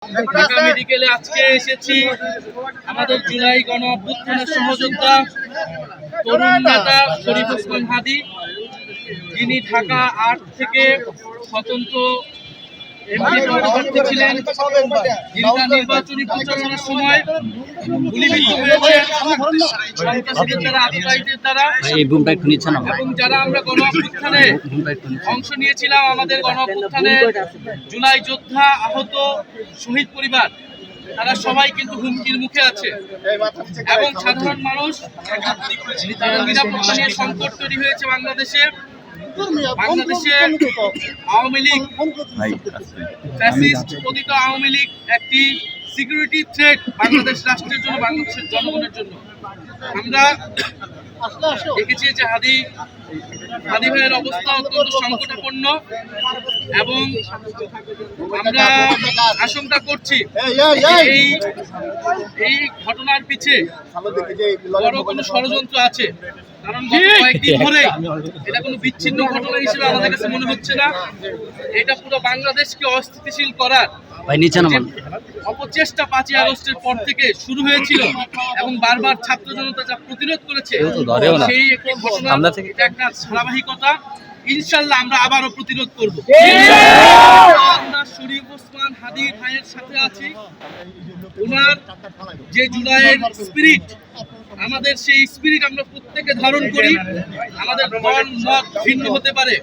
ঢাকা মেডিকেলে আজকে এসেছি আমাদের জুলাই গণ অভ্যুত্থানের সহযোদ্ধা তরুণ নেতা শরীফ ওসমান হাদী, যিনি ঢাকা ৮ থেকে স্বতন্ত্র এমপি পদপ্রার্থী ছিলেন, যিনি তার নির্বাচনী প্রচারণার সময় গুলিবিদ্ধ হয়েছেন সন্ত্রাসীদের দ্বারা, আততায়ীদের দ্বারা। এবং যারা আমরা গণ অভ্যুত্থানে অংশ নিয়েছিলাম, আমাদের গণ অভ্যুত্থানে জুলাই যোদ্ধা, আহত, শহীদ পরিবার, তারা সবাই কিন্তু হুমকির মুখে আছে এবং সাধারণ মানুষ তারা নিরাপত্তা নিয়ে সংকট তৈরি হয়েছে বাংলাদেশে। আওয়ামী লীগ, ফ্যাসিস্ট পতিত আওয়ামী লীগ একটি সিকিউরিটি থ্রেট বাংলাদেশ রাষ্ট্রের জন্য, বাংলাদেশের জনগণের জন্য। আমরা দেখেছি যে হাদী ভাইয়ের অবস্থা অত্যন্ত সংকটাপন্ন এবং আমরা আশঙ্কা করছি এই ঘটনার পিছে বড় কোনো ষড়যন্ত্র আছে। কারণ গত কয়েকদিন ধরে এটা কোনো বিচ্ছিন্ন ঘটনা হিসেবে আমাদের কাছে মনে হচ্ছে না। এটা পুরো বাংলাদেশকে অস্থিতিশীল করার অপচেষ্টা ৫ই আগস্টের পর থেকে শুরু হয়েছিল এবং বারবার ছাত্র জনতা যা প্রতিরোধ করেছে, সেই একটি ঘটনা, এটা একটা ধারাবাহিকতা। ইনশাল্লাহ আমরা আবারও প্রতিরোধ করব। আমরা শরীফ ওসমান হাদী ভাইয়ের সাথে আছি। ওনার যে জুলাইয়ের স্পিরিট, আমাদের সেই স্পিরিট আমরা প্রত্যেকে ধারণ করি। আমাদের দল মত ভিন্ন হতে পারে,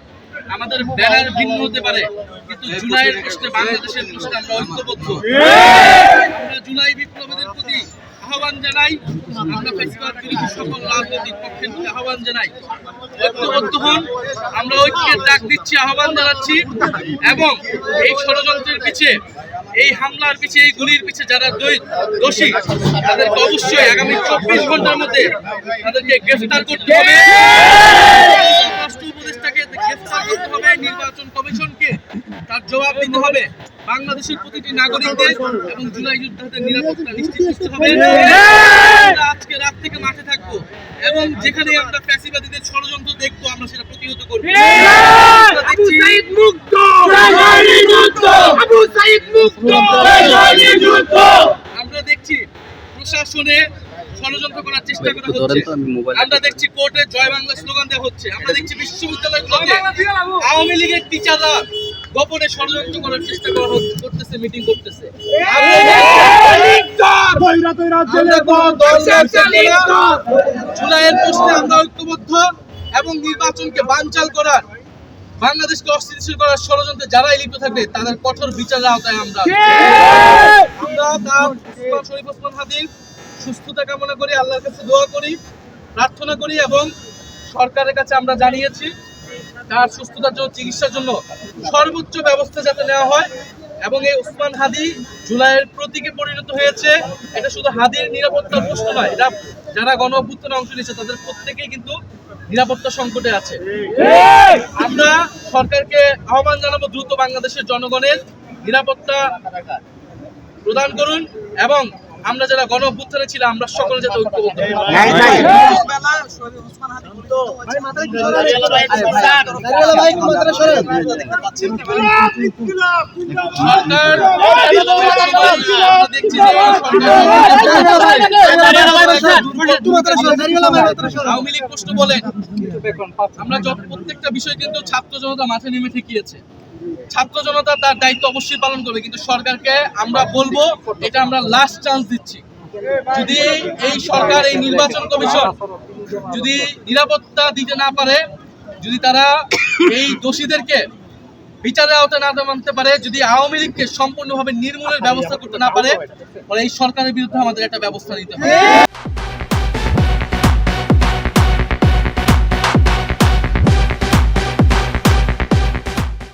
আমাদের ব্যানার ভিন্ন হতে পারে, কিন্তু জুলাইয়ের প্রশ্নে, বাংলাদেশের প্রশ্নে আমরা ঐক্যবদ্ধ। আমরা জুলাই বিপ্লবীদের প্রতি আহ্বান জানাই, আমরা ফ্যাসিবাদ বিরোধী সকল রাজনৈতিক পক্ষের প্রতি আহ্বান জানাই, ঐক্যবদ্ধ হন। আমরা ঐক্যের ডাক দিচ্ছি, আহ্বান জানাচ্ছি এবং এই ষড়যন্ত্রের পিছে, এই হামলার পিছে, এই গুলির পিছে যারা দোষী, তাদেরকে অবশ্যই আগামী ২৪ ঘন্টার মধ্যে তাদেরকে গ্রেফতার করতে হবে। রাষ্ট্র উপদেষ্টাকে গ্রেফতার করতে হবে, নির্বাচন কমিশনকে তার জবাব দিতে হবে, বাংলাদেশের প্রতিটি নাগরিকদের এবং জুলাই যোদ্ধাদের নিরাপত্তা নিশ্চিত করতে হবে। আমরা আজকে রাত থেকে মাঠে থাকবো এবং যেখানে আমরা ফ্যাসিবাদীদের ষড়যন্ত্র দেখবো, আমরা সেটা প্রতিহত করবো। আমরা দেখছি প্রশাসনে ষড়যন্ত্র করার চেষ্টা করা হচ্ছে, আমরা দেখছি কোর্টে জয় বাংলা স্লোগান দেওয়া হচ্ছে, আমরা দেখছি বিশ্ববিদ্যালয়গুলোতে আওয়ামী লীগের টিচাররা গোপনে ষড়যন্ত্র করার চেষ্টা করতেছে, মিটিং করতেছে। জুলাইয়ের প্রশ্নে আমরা ঐক্যবদ্ধ এবং নির্বাচনকে বানচাল করার, বাংলাদেশকে অস্থিতিশীল করার ষড়যন্ত্রে যারাই লিপ্ত থাকবে তাদের কঠোর বিচারের আওতায় আমরা শরীফ ওসমান হাদীর সুস্থতা কামনা করি, আল্লাহর কাছে দোয়া করি, প্রার্থনা করি এবং সরকারের কাছে আমরা জানিয়েছি তার সুস্থতার জন্য, চিকিৎসার জন্য সর্বোচ্চ ব্যবস্থা যাতে নেওয়া হয়। এবং এই ওসমান হাদী জুলাইয়ের প্রতীকে পরিণত হয়েছে। এটা শুধু হাদীর নিরাপত্তার প্রশ্ন নয়, এটা যারা গণ অভ্যুত্থানে অংশ নিয়েছে তাদের প্রত্যেকেই কিন্তু নিরাপত্তা সংকটে আছে। আমরা সরকারকে আহ্বান জানাবো, দ্রুত বাংলাদেশের জনগণের নিরাপত্তা প্রদান করুন এবং আমরা যারা গণ অভ্যুত্থানে ছিলাম, আমরা সকলে যাতে ঐক্যবদ্ধ। আওয়ামী লীগ প্রশ্ন বলেন, আমরা প্রত্যেকটা বিষয় কিন্তু ছাত্র জনতা মাঠে নেমে ঠেকিয়েছে। ছাত্র জনতা তার দায়িত্ব অবশ্যই পালন করবে, কিন্তু সরকারকে আমরা বলবো এটা আমরা লাস্ট চান্স দিচ্ছি। যদি এই সরকার, এই নির্বাচন কমিশন যদি নিরাপত্তা দিতে না পারে, যদি তারা এই দোষীদেরকে বিচারের আওতায় না মানতে পারে, যদি আওয়ামী লীগকে সম্পূর্ণভাবে নির্মূলের ব্যবস্থা করতে না পারে, তাহলে এই সরকারের বিরুদ্ধে আমাদের একটা ব্যবস্থা নিতে হবে।